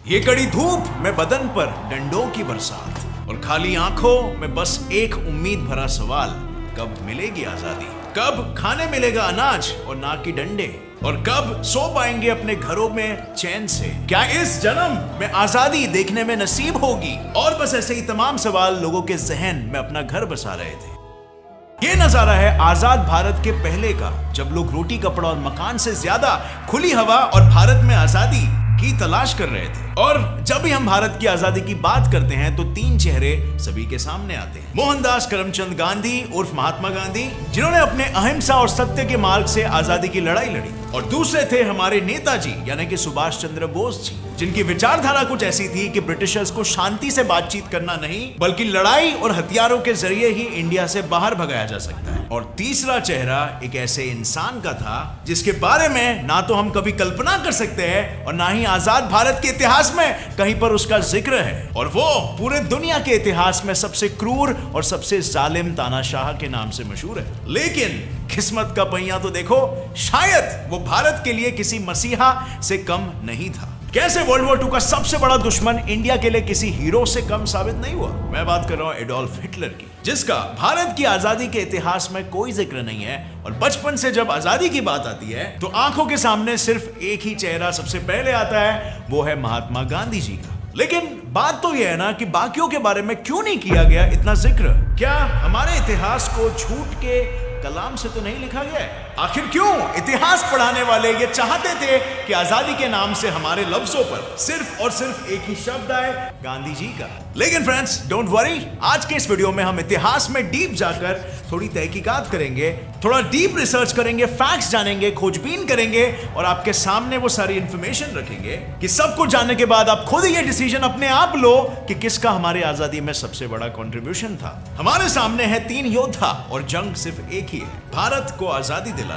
ये कड़ी धूप में बदन पर डंडों की बरसात और खाली आंखों में बस एक उम्मीद भरा सवाल, कब मिलेगी आजादी? कब खाने मिलेगा अनाज और ना कि डंडे? और कब सो पाएंगे अपने घरों में चैन से? क्या इस जन्म में आजादी देखने में नसीब होगी? और बस ऐसे ही तमाम सवाल लोगों के जहन में अपना घर बसा रहे थे। ये नजारा है आजाद भारत के पहले का, जब लोग रोटी कपड़ा और मकान से ज्यादा खुली हवा और भारत में आजादी की तलाश कर रहे थे। और जब भी हम भारत की आजादी की बात करते हैं तो तीन चेहरे सभी के सामने आते हैं। मोहनदास करमचंद गांधी उर्फ महात्मा गांधी, जिन्होंने अपने अहिंसा और सत्य के मार्ग से आजादी की लड़ाई लड़ी, और दूसरे थे हमारे नेताजी यानी कि सुभाष चंद्र बोस जी, जिनकी विचारधारा कुछ ऐसी थी कि ब्रिटिशर्स को शांति से बातचीत करना नहीं बल्कि लड़ाई और हथियारों के जरिए ही इंडिया से बाहर भगाया जा सकता है। और तीसरा चेहरा एक ऐसे इंसान का था जिसके बारे में ना तो हम कभी कल्पना कर सकते हैं और ना ही आजाद भारत के इतिहास में कहीं पर उसका जिक्र है, और वो पूरे दुनिया के इतिहास में सबसे क्रूर और सबसे जालिम तानाशाह के नाम से मशहूर है। लेकिन किस्मत का पहिया तो देखो, शायद वो भारत के लिए किसी मसीहा से कम नहीं था। कैसे वर्ल्ड वॉर 2 का सबसे बड़ा दुश्मन इंडिया के लिए किसी हीरो से कम साबित नहीं हुआ? मैं बात कर रहा हूं एडोल्फ हिटलर की, जिसका भारत की आजादी के इतिहास में कोई जिक्र नहीं है। और बचपन से जब आजादी की बात आती है तो आंखों के सामने सिर्फ एक ही चेहरा सबसे पहले आता है, वो है महात्मा गांधी जी का। लेकिन बात तो यह है ना कि बाकियों के बारे में क्यों नहीं किया गया इतना जिक्र? क्या हमारे इतिहास को झूठ के कलाम से तो नहीं लिखा गया है? आखिर क्यों इतिहास पढ़ाने वाले ये चाहते थे कि आजादी के नाम से हमारे लफ्जों पर सिर्फ और सिर्फ एक ही शब्द आए, गांधी जी का? लेकिन फ्रेंड्स डोंट वरी, आज के इस वीडियो में हम इतिहास में डीप जाकर थोड़ी तहकीकात करेंगे, थोड़ा डीप रिसर्च करेंगे, फैक्ट्स जानेंगे, खोजबीन करेंगे और आपके सामने वो सारी इंफॉर्मेशन रखेंगे कि सब कुछ जानने के बाद आप खुद ये डिसीजन अपने आप लो कि किसका हमारी आजादी में सबसे बड़ा कंट्रीब्यूशन था। हमारे सामने है 3 योद्धा और जंग सिर्फ एक ही है, भारत को आजादी दिलाना।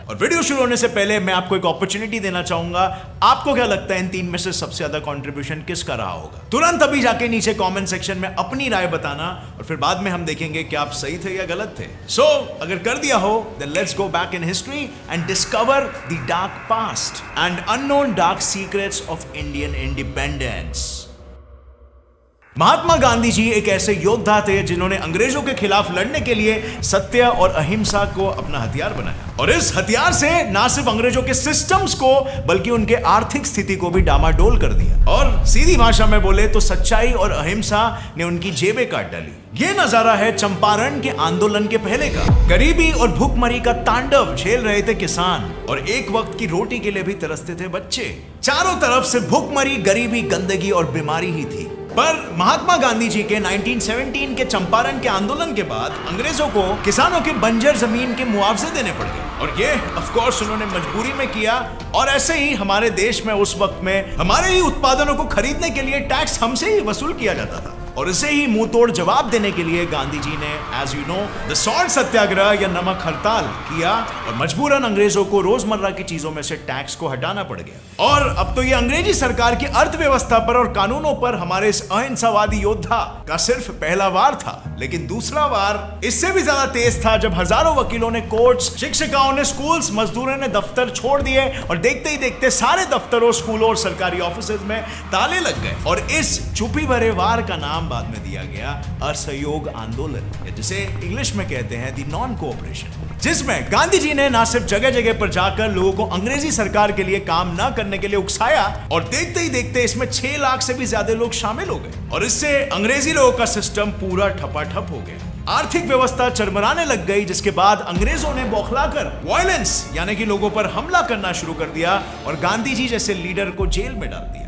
और वीडियो शुरू होने से पहले मैं आपको एक अपॉर्चुनिटी देना चाहूंगा। आपको क्या लगता है इन 3 में से सबसे ज्यादा कंट्रीब्यूशन किसका रहा होगा? तुरंत अभी जाके नीचे कमेंट सेक्शन में अपनी राय बताना और फिर बाद में हम देखेंगे कि आप सही थे या गलत थे। अगर कर दिया हो then let's go back in history and discover the dark past and unknown dark secrets of Indian independence. Mahatma Gandhi ji एक ऐसे योद्धा थे जिन्होंने अंग्रेजों के खिलाफ लड़ने के लिए सत्य और अहिंसा को अपना हथियार बनाया, और इस हथियार से ना सिर्फ अंग्रेजों के सिस्टम्स को बल्कि उनके आर्थिक स्थिति को भी डामाडोल कर दिया। और सीधी भाषा में बोले तो सच्चाई और अहिंसा ने उनकी जेबें काट डाली। ये नजारा है चंपारण के आंदोलन के पहले का। गरीबी और भूखमरी का तांडव झेल रहे थे किसान, और एक वक्त की रोटी के लिए भी तरसते थे बच्चे। चारों तरफ से भूखमरी, गरीबी, गंदगी और बीमारी ही थी। पर महात्मा गांधी जी के 1917 के चंपारण के आंदोलन के बाद अंग्रेजों को किसानों के बंजर जमीन के मुआवजे देने पड़ गए, और ये ऑफ कोर्स उन्होंने मजबूरी में किया। और ऐसे ही हमारे देश में उस वक्त में हमारे ही उत्पादनों को खरीदने के लिए टैक्स हमसे ही वसूल किया जाता था, और इसे ही मुंह तोड़ जवाब देने के लिए गांधी जी ने as you know the salt satyagraha या नमक हड़ताल किया, और मजबूरन अंग्रेजों को रोजमर्रा की चीजों में से टैक्स को हटाना पड़ गया। और अब तो ये अंग्रेजी सरकार की अर्थव्यवस्था पर और कानूनों पर हमारे इस अहिंसावादी योद्धा का सिर्फ पहला वार था, लेकिन दूसरा वार इससे भी ज्यादा तेज था, जब हजारों वकीलों ने कोर्ट्स, शिक्षिकाओं ने स्कूल्स, मजदूरों ने दफ्तर छोड़ दिए, और देखते ही देखते सारे दफ्तरों, स्कूलों और सरकारी ऑफिस में ताले लग गए। और इस चुप्पी भरे वार का नाम बाद में दिया गया असहयोग आंदोलन, जिसे इंग्लिश में कहते हैं दी नॉन कोऑपरेशन, जिसमें गांधी जी ने ना सिर्फ जगह जगह पर जाकर लोगों को अंग्रेजी सरकार के लिए काम न करने के लिए उकसाया, और देखते ही देखते इसमें 6 लाख से भी ज्यादा लोग शामिल हो गए, और इससे अंग्रेजी लोगों का सिस्टम पूरा ठपाठप हो गया। आर्थिक व्यवस्था चरमराने लग गई, जिसके बाद अंग्रेजों ने बौखलाकर वायलेंस यानी कि लोगों पर हमला करना शुरू कर दिया और गांधी जी जैसे लीडर को जेल में डाल दिया।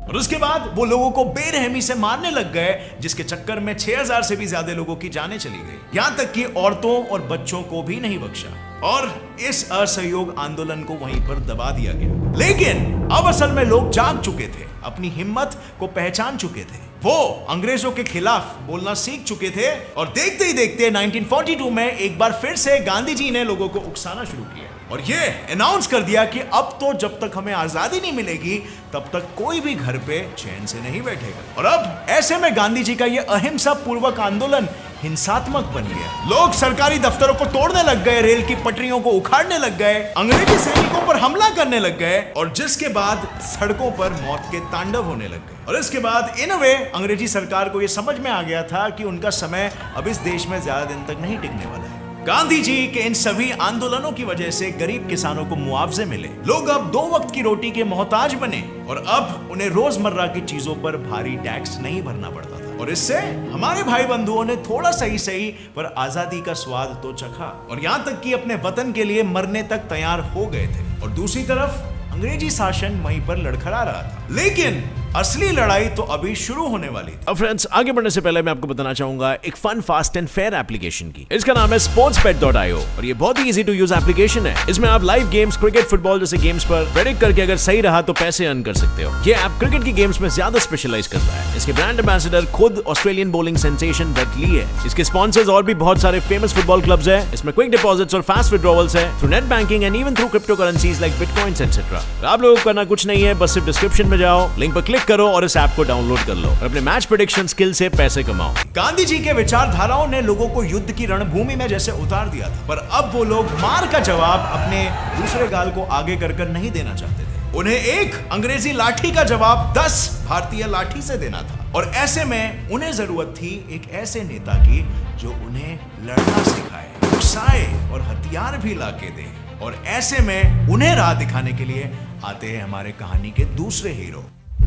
और उसके बाद वो लोगों को बेरहमी से मारने लग गए, जिसके चक्कर में 6000 से भी ज्यादा लोगों की जानें चली गई, यहां तक कि औरतों और बच्चों को भी नहीं बख्शा, और इस असहयोग आंदोलन को वहीं पर दबा दिया गया। लेकिन अब असल में लोग जाग चुके थे, अपनी हिम्मत को पहचान चुके थे, वो अंग्रेजों के खिलाफ बोलना सीख चुके थे, और देखते ही देखते 1942 में एक बार फिर से गांधी जी ने लोगों को उकसाना शुरू किया, और ये अनाउंस कर दिया कि अब तो जब तक हमें आजादी नहीं मिलेगी तब तक कोई भी घर पे चैन से नहीं बैठेगा। और अब ऐसे में गांधी जी का ये अहिंसा पूर्वक आंदोलन हिंसात्मक बन गया। लोग सरकारी दफ्तरों को तोड़ने लग गए, रेल की पटरियों को उखाड़ने लग गए, अंग्रेजी सैनिकों पर हमला करने लग गए और जिसके बाद सड़कों पर मौत के तांडव होने लग गए। और इसके बाद इन वे अंग्रेजी सरकार को यह समझ में आ गया था कि उनका समय अब इस देश में ज्यादा दिन तक नहीं टिकने वाला है। गांधी जी के इन सभी आंदोलनों की वजह से गरीब किसानों को मुआवजे मिले, लोग अब 2 वक्त की रोटी के मोहताज बने और अब उन्हें रोजमर्रा की चीजों पर भारी टैक्स नहीं भरना पड़ता था। और इससे हमारे भाई बंधुओं ने थोड़ा सही पर आजादी का स्वाद तो चखा और यहाँ तक कि अपने वतन के लिए मरने तक तैयार हो गए थे। और दूसरी तरफ अंग्रेजी शासन वहीं पर लड़खड़ा रहा था, लेकिन असली लड़ाई तो अभी शुरू होने वाली थी। अब फ्रेंड्स, आगे बढ़ने से पहले मैं आपको बताना चाहूंगा एक fun, fast and fair application की। इसका नाम है sportspet.io और ये बहुत ही इजी टू यूज एप्लीकेशन है। इसमें आप लाइव गेम्स, क्रिकेट, फुटबॉल जैसे गेम्स पर प्रेडिक्ट करके अगर सही रहा तो पैसे अर्न कर सकते हो। ये ऐप क्रिकेट की गेम्स में ज्यादा स्पेशलाइज करता है। इसके ब्रांड एम्बेसडर खुद Australian bowling sensation Brett Lee है। इसके स्पॉन्सर्स और भी बहुत सारे फेमस फुटबॉल क्लब्स है। इसमें क्विक डिपॉजिट्स और फास्ट विड्रॉवल्स है through net banking and even through crypto currencies like bitcoins etcetera. आप लोगों को करना कुछ नहीं है, बस सिर्फ डिस्क्रिप्शन में जाओ, लिंक पर क्लिक करो और इस ऐप को डाउनलोड कर लो और अपने मैच प्रेडिक्शन स्किल से पैसे कमाओ। गांधी जी के विचारधाराओं ने लोगों को युद्ध की रणभूमि में जैसे उतार दिया था, पर अब वो लोग मार का जवाब अपने दूसरे गाल को आगे कर नहीं देना चाहते थे। उन्हें एक अंग्रेजी लाठी का जवाब 10 भारतीय लाठी से देना था और ऐसे में उन्हें जरूरत थी एक ऐसे नेता की जो उन्हें लड़ना सिखाए, उकसाए और हथियार भी लाके दे। और ऐसे में उन्हें राह दिखाने के लिए आते हैं हमारे कहानी के दूसरे हीरो।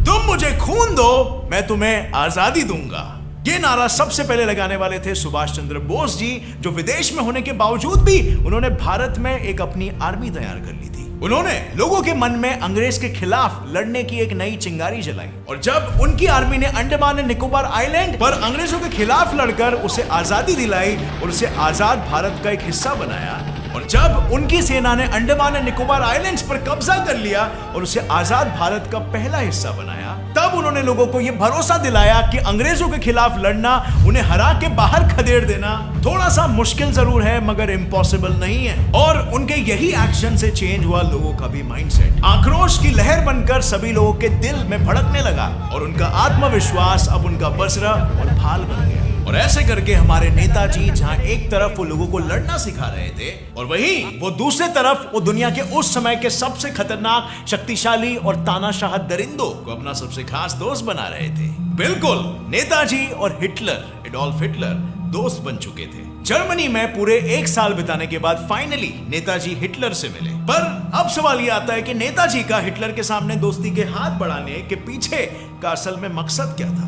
तुम मुझे खून दो, मैं तुम्हें आजादी दूंगा। ये नारा सबसे पहले लगाने वाले थे सुभाष चंद्र बोस जी, जो विदेश में होने के बावजूद भी उन्होंने भारत में एक अपनी आर्मी तैयार कर ली थी। उन्होंने लोगों के मन में अंग्रेज के खिलाफ लड़ने की एक नई चिंगारी जलाई और जब उनकी आर्मी ने अंडमान एंड निकोबार आइलैंड पर अंग्रेजों के खिलाफ लड़कर उसे आजादी दिलाई और उसे आजाद भारत का एक हिस्सा बनाया, और जब उनकी सेना ने अंडमान एंड निकोबार आइलैंड्स पर कब्जा कर लिया और उसे आजाद भारत का पहला हिस्सा बनाया, तब उन्होंने लोगों को यह भरोसा दिलाया कि अंग्रेजों के खिलाफ लड़ना, उन्हें हरा के बाहर खदेड़ देना थोड़ा सा मुश्किल जरूर है मगर इम्पॉसिबल नहीं है। और उनके यही एक्शन से चेंज हुआ लोगों का भी माइंडसेट। आक्रोश की लहर बनकर सभी लोगों के दिल में भड़कने लगा और उनका आत्मविश्वास अब उनका बसरा और भाल बन गया। और ऐसे करके हमारे नेताजी जहां एक तरफ वो लोगों को लड़ना सिखा रहे थे और वहीं वो दूसरे तरफ वो दुनिया के उस समय के सबसे खतरनाक, शक्तिशाली और तानाशाह दरिंदों को अपना सबसे खास दोस्त बना रहे थे। बिल्कुल, नेताजी और हिटलर, एडोल्फ हिटलर दोस्त बन चुके थे। जर्मनी में पूरे 1 साल बिताने के बाद फाइनली नेताजी हिटलर से मिले। पर अब सवाल यह आता है कि नेताजी का हिटलर के सामने दोस्ती के हाथ बढ़ाने के पीछे का असल में मकसद क्या था?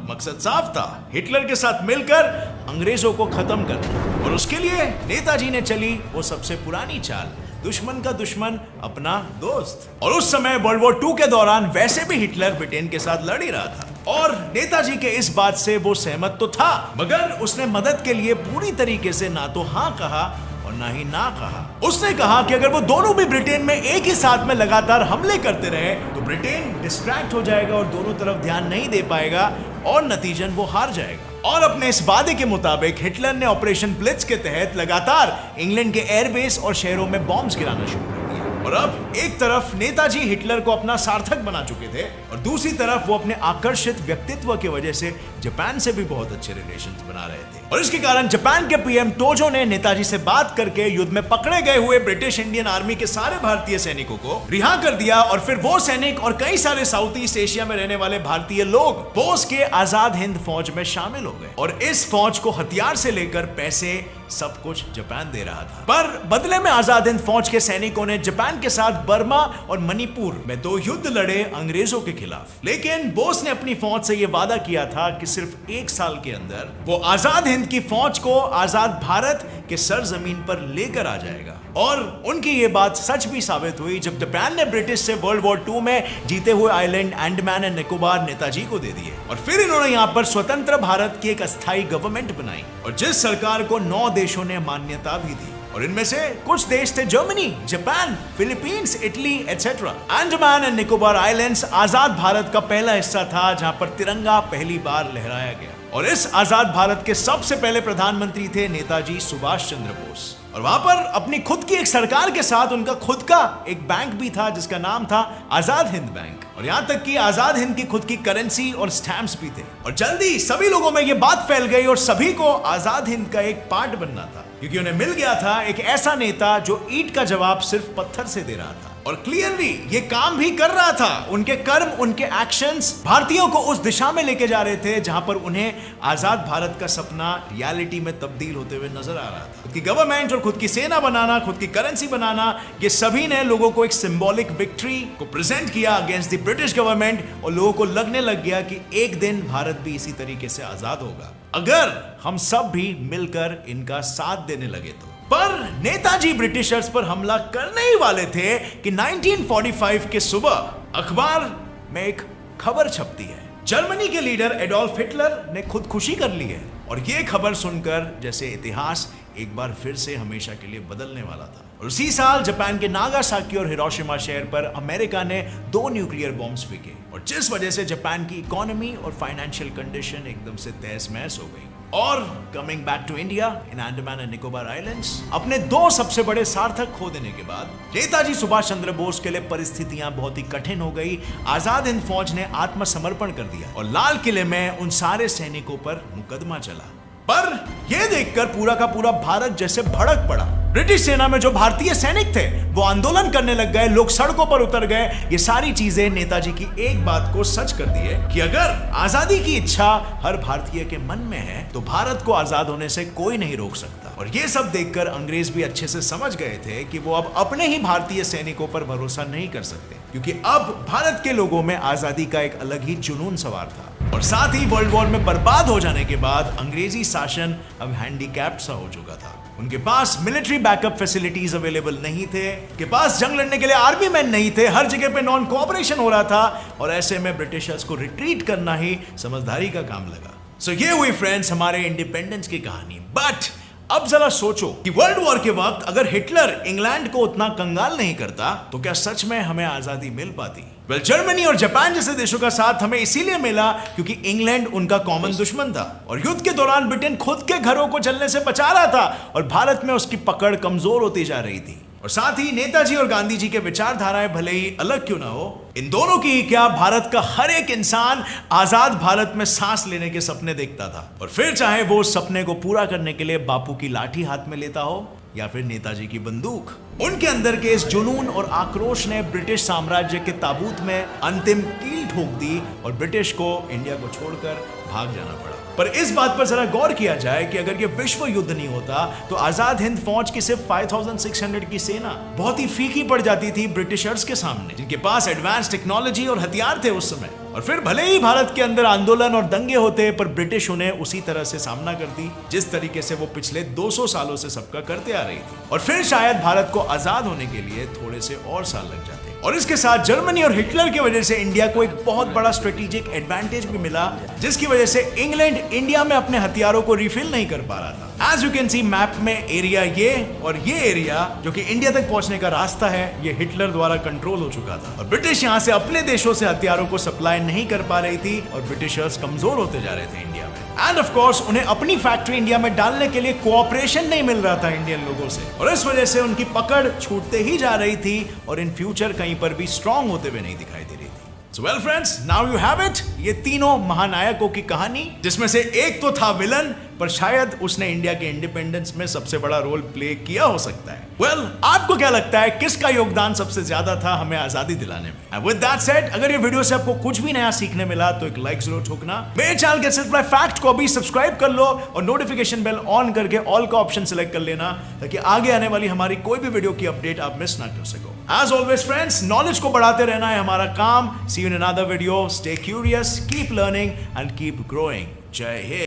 मकसद साफ था, हिटलर के साथ मिलकर अंग्रेजों को खत्म करना। और उसके लिए नेताजी ने चली वो सबसे पुरानी चाल, दुश्मन का दुश्मन अपना दोस्त। और उस समय वर्ल्ड वॉर 2 के दौरान वैसे भी हिटलर ब्रिटेन के साथ लड़ ही रहा था और नेताजी के इस बात से वो सहमत तो था, मगर उसने मदद के लिए पूरी तरीके से ना तो हाँ कहा और ना ही ना कहा। उसने कहा कि अगर वो दोनों भी ब्रिटेन में एक ही साथ में लगातार हमले करते रहे तो ब्रिटेन डिस्ट्रैक्ट हो जाएगा और दोनों तरफ ध्यान नहीं दे पाएगा और नतीजन वो हार जाएगा। और अपने इस वादे के मुताबिक हिटलर ने ऑपरेशन ब्लिट्ज के तहत लगातार इंग्लैंड के एयरबेस और शहरों में बॉम्ब्स गिराना शुरू कर दिया। और अब एक तरफ नेताजी हिटलर को अपना सार्थक बना चुके थे और दूसरी तरफ वो अपने आकर्षित व्यक्तित्व की वजह से जापान से भी बहुत अच्छे रिलेशंस बना रहे थे। और इसके कारण जापान के पीएम टोजो ने नेताजी से बात करके युद्ध में पकड़े गए हुए ब्रिटिश इंडियन आर्मी के सारे भारतीय सैनिकों को रिहा कर दिया और फिर वो सैनिक और कई सारे साउथ ईस्ट एशिया में रहने वाले भारतीय लोग बोस के आजाद हिंद फौज में शामिल हो गए। और इस फौज को हथियार से लेकर पैसे सब कुछ जापान दे रहा था। पर बदले में आजाद हिंद फौज के सैनिकों ने जापान के साथ बर्मा और मणिपुर में 2 युद्ध लड़े अंग्रेजों के खिलाफ। लेकिन बोस ने अपनी फौज से यह वादा किया था कि सिर्फ 1 साल के अंदर वो आजाद हिंद की फौज को आजाद भारत के सरजमीन पर लेकर आ जाएगा। और उनकी ये बात सच भी साबित हुई जब जापान ने ब्रिटिश से वर्ल्ड वॉर 2 में जीते हुए आइलैंड अंडमान एंड निकोबार नेताजी को दे दिए और फिर इन्होंने यहाँ पर स्वतंत्र भारत की एक अस्थायी गवर्नमेंट बनाई और जिस सरकार को 9 देशों ने मान्यता भी दी। और इनमें से कुछ देश थे Germany, Japan, Philippines, Italy etcetera. Andaman and Nicobar islands आजाद भारत का पहला हिस्सा था जहां पर तिरंगा पहली बार लहराया गया। और इस आजाद भारत के सबसे पहले प्रधानमंत्री थे नेताजी सुभाष चंद्र बोस। और वहां पर अपनी खुद की एक सरकार के साथ उनका खुद का एक बैंक भी था जिसका नाम था आजाद हिंद बैंक। और यहाँ तक कि आजाद हिंद की खुद की करेंसी और स्टैम्प्स भी थे। और जल्दी सभी लोगों में ये बात फैल गई और सभी को आजाद हिंद का एक पार्ट बनना था, क्योंकि उन्हें मिल गया था एक ऐसा नेता जो ईंट का जवाब सिर्फ पत्थर से दे रहा था और क्लियरली ये काम भी कर रहा था। उनके कर्म, उनके एक्शंस भारतीयों को उस दिशा में लेके जा रहे थे जहां पर उन्हें आजाद भारत का सपना रियलिटी में तब्दील होते हुए नजर आ रहा था। खुद की गवर्नमेंट और खुद की सेना बनाना, खुद की करेंसी बनाना, ये सभी ने लोगों को एक सिंबॉलिक विक्ट्री को प्रेजेंट किया अगेंस्ट द ब्रिटिश गवर्नमेंट और लोगों को लगने लग गया कि एक दिन भारत भी इसी तरीके से आजाद होगा अगर हम सब भी मिलकर इनका साथ देने लगे तो। पर नेताजी ब्रिटिशर्स पर हमला करने ही वाले थे कि 1945 के सुबह अखबार में एक खबर छपती है। जर्मनी के लीडर एडोल्फ हिटलर ने खुदकुशी कर ली है और यह खबर सुनकर जैसे इतिहास एक बार फिर से हमेशा के लिए बदलने वाला था। और उसी साल जापान के नागासाकी और हिरोशिमा शहर पर अमेरिका ने 2 न्यूक्लियर बॉम्ब्स फेंके और जिस वजह से जापान की इकोनॉमी और फाइनेंशियल कंडीशन एकदम से तहस महस हो गई। और coming back to India in Andaman and Nicobar islands, अपने 2 सबसे बड़े सार्थक खो देने के बाद नेताजी सुभाष चंद्र बोस के लिए परिस्थितियां बहुत ही कठिन हो गई। आजाद हिंद फौज ने आत्मसमर्पण कर दिया और लाल किले में उन सारे सैनिकों पर मुकदमा चला। पर यह देखकर पूरा का पूरा भारत जैसे भड़क पड़ा। ब्रिटिश सेना में जो भारतीय सैनिक थे वो आंदोलन करने लग गए, लोग सड़कों पर उतर गए। ये सारी चीजें नेताजी की एक बात को सच कर दी है कि अगर आजादी की इच्छा हर भारतीय के मन में है तो भारत को आजाद होने से कोई नहीं रोक सकता। और ये सब देखकर अंग्रेज भी अच्छे से समझ गए थे कि वो अब अपने ही भारतीय सैनिकों पर भरोसा नहीं कर सकते, क्योंकि अब भारत के लोगों में आजादी का एक अलग ही जुनून सवार था। और साथ ही वर्ल्ड वॉर में बर्बाद हो जाने के बाद अंग्रेजी शासन अब हैंडीकैप्ड सा हो चुका था। उनके पास मिलिट्री बैकअप फैसिलिटीज अवेलेबल नहीं थे, उनके पास जंग लड़ने के लिए आर्मी मैन नहीं थे, हर जगह पे नॉन कोऑपरेशन हो रहा था और ऐसे में ब्रिटिशर्स को रिट्रीट करना ही समझदारी का काम लगा। सो ये हुई फ्रेंड्स हमारे इंडिपेंडेंस की कहानी। बट अब जरा सोचो कि वर्ल्ड वॉर के वक्त अगर हिटलर इंग्लैंड को उतना कंगाल नहीं करता तो क्या सच में हमें आजादी मिल पाती? वेल, जर्मनी और जापान जैसे देशों का साथ हमें इसीलिए मिला क्योंकि इंग्लैंड उनका कॉमन दुश्मन था और युद्ध के दौरान ब्रिटेन खुद के घरों को जलने से बचा रहा था और भारत में उसकी पकड़ कमजोर होती जा रही थी। और साथ ही नेताजी और गांधी जी के विचारधाराएं भले ही अलग क्यों ना हो, इन दोनों की क्या भारत का हर एक इंसान आजाद भारत में सांस लेने के सपने देखता था। और फिर चाहे वो उस सपने को पूरा करने के लिए बापू की लाठी हाथ में लेता हो या फिर नेताजी की बंदूक, उनके अंदर के इस जुनून और आक्रोश ने ब्रिटिश साम्राज्य के ताबूत में अंतिम कील ठोक दी और ब्रिटिश को इंडिया को छोड़कर भाग जाना पड़ा। पर इस बात पर जरा गौर किया जाए कि अगर ये विश्व युद्ध नहीं होता तो आजाद हिंद फौज की सिर्फ 5600 की सेना बहुत ही फीकी पड़ जाती थी ब्रिटिशर्स के सामने, जिनके पास एडवांस टेक्नोलॉजी और हथियार थे उस समय। और फिर भले ही भारत के अंदर आंदोलन और दंगे होते पर ब्रिटिश उन्हें उसी तरह से सामना करती जिस तरीके से वो पिछले 200 सालों से सबका करते आ रही थी। और फिर शायद भारत को आजाद होने के लिए थोड़े से और साल लग जाते। और इसके साथ जर्मनी और हिटलर की वजह से इंडिया को एक बहुत बड़ा स्ट्रेटेजिक एडवांटेज भी मिला, जिसकी वजह से इंग्लैंड इंडिया में अपने हथियारों को रिफिल नहीं कर पा रहा था। As you can see map में एरिया ये और ये एरिया जो कि इंडिया तक पहुंचने का रास्ता है, ये हिटलर द्वारा कंट्रोल हो चुका था और ब्रिटिश यहां से अपने देशों से हथियारों को सप्लाई नहीं कर पा रही थी और ब्रिटिशर्स कमजोर होते जा रहे थे इंडिया में। एंड ऑफ कोर्स उन्हें अपनी फैक्ट्री इंडिया में डालने के लिए कोऑपरेशन नहीं मिल रहा था इंडियन लोगों से और इस वजह से उनकी पकड़ छूटते ही जा रही थी और इन फ्यूचर कहीं पर भी स्ट्रांग होते हुए नहीं दिखाई दे रही थी। So well friends, now you have it, ये तीनों महानायकों की कहानी, जिसमें से एक तो था विलन पर शायद उसने इंडिया के इंडिपेंडेंस में सबसे बड़ा रोल प्ले किया हो सकता है। Well, आपको क्या लगता है किसका योगदान सबसे ज्यादा था हमें आजादी दिलाने में? And with that said, अगर ये वीडियो से आपको कुछ भी नया सीखने मिला तो एक लाइक जरूर ठोकना। मेरे चैनल के सिर्फ फैक्ट को अभी सब्सक्राइब कर लो और नोटिफिकेशन बेल ऑन करके ऑल का ऑप्शन सिलेक्ट कर लेना ताकि आगे आने वाली हमारी कोई भी वीडियो की अपडेट आप मिस ना कर सको। As always friends, नॉलेज को बढ़ाते रहना है हमारा काम। See you in another video. Stay curious, keep learning and keep growing. जय हिंद।